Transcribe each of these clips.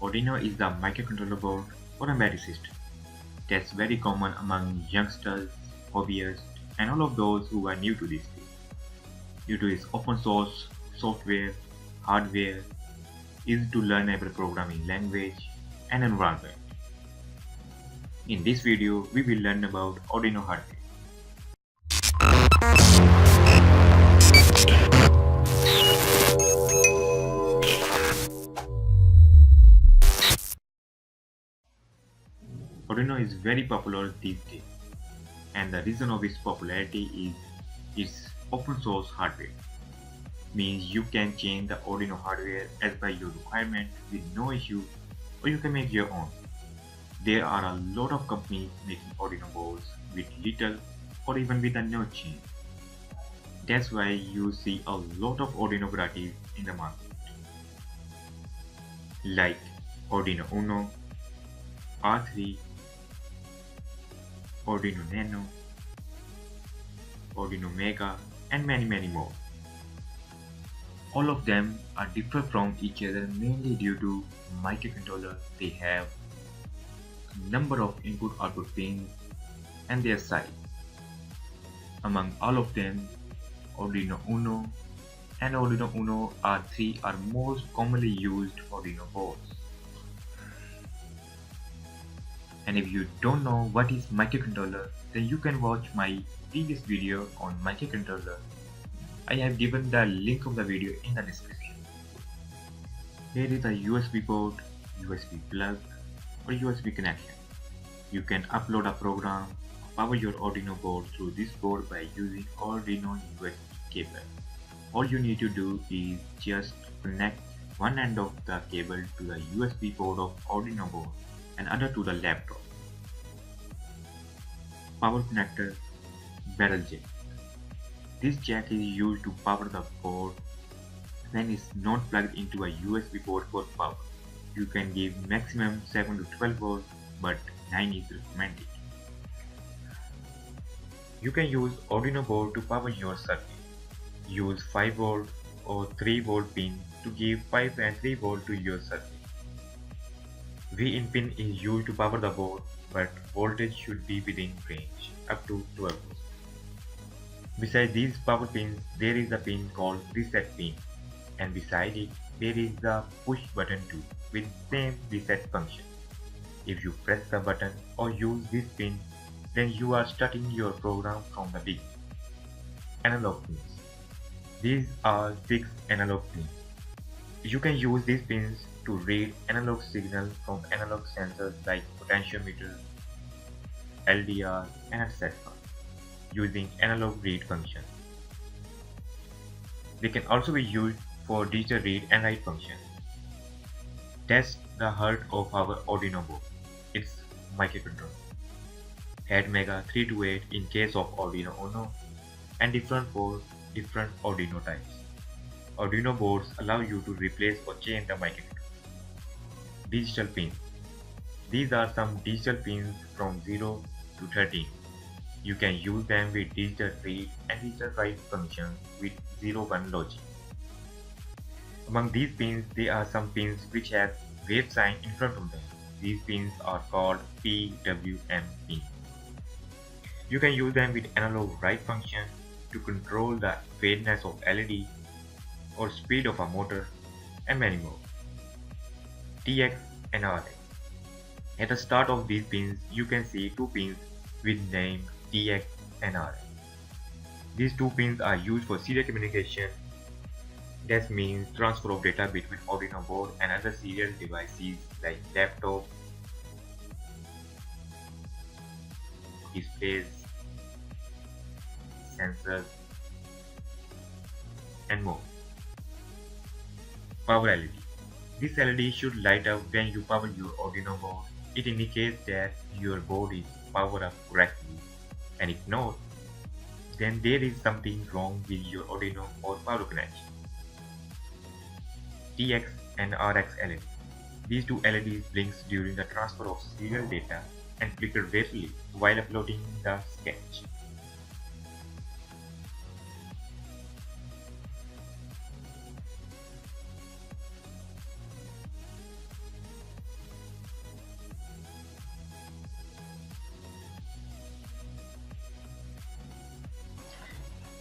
Arduino is the microcontroller board for embedded system that's very common among youngsters, hobbyists, and all of those who are new to this field. Due to its open source software, hardware, easy to learnable programming language, and environment. In this video, we will learn about Arduino hardware. Arduino is very popular these days, and the reason of its popularity is its open source hardware. Means you can change the Arduino hardware as per your requirement with no issue, or you can make your own. There are a lot of companies making Arduino boards with little or even with a no change. That's why you see a lot of Arduino varieties in the market, like Arduino Uno, R3, Arduino Nano, Arduino Mega, and many more. All of them are different from each other mainly due to microcontroller. They have number of input-output pins and their size. Among all of them, Arduino Uno and Arduino Uno R3 are most commonly used Arduino boards. And if you don't know what is microcontroller, then you can watch my previous video on microcontroller. I have given the link of the video in the description. Here is a USB port, USB plug, or USB connection. You can upload a program, power your Arduino board through this board by using Arduino USB cable. All you need to do is just connect one end of the cable to the USB port of Arduino board and other to the laptop. Power connector, barrel jack. This jack is used to power the board when it's not plugged into a USB port for power. You can give maximum 7 to 12 volts, but 9 is recommended. You can use Arduino board to power your circuit. Use 5 volt or 3 volt pin to give 5 and 3 volt to your circuit. V-in pin is used to power the board, but voltage should be within range up to 12 volts. Besides these power pins, there is a pin called reset pin, and beside it there is the push button too with same reset function. If you press the button or use this pin, then you are starting your program from the beginning. Analog pins. These are 6 analog pins. You can use these pins to read analog signal from analog sensors like potentiometer, LDR, and etc. using analog read function. They can also be used for digital read and write function. That's the heart of our Arduino board. It's microcontroller. Head Mega 328 in case of Arduino Uno, and different for different Arduino types. Arduino boards allow you to replace or change the microcontroller. Digital pins. These are some digital pins from 0 to 13. You can use them with digital read and digital write functions with 0-1 logic. Among these pins, there are some pins which have wave sign in front of them. These pins are called PWM pins. You can use them with analog write function to control the faintness of LED or speed of a motor and many more. TX and RX. At the start of these pins, you can see two pins with name TX and RX. These two pins are used for serial communication. That means transfer of data between Arduino board and other serial devices like laptop, displays, sensors, and more. Power LED. This LED should light up when you power your Arduino board. It indicates that your board is powered up correctly, and if not, then there is something wrong with your Arduino or power connection. TX and RX LED. These two LEDs blinks during the transfer of serial data and flicker briefly while uploading the sketch.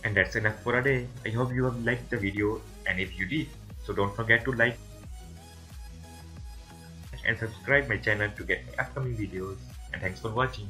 And that's enough for a day. I hope you have liked the video, and if you did, so don't forget to like and subscribe my channel to get my upcoming videos. And thanks for watching.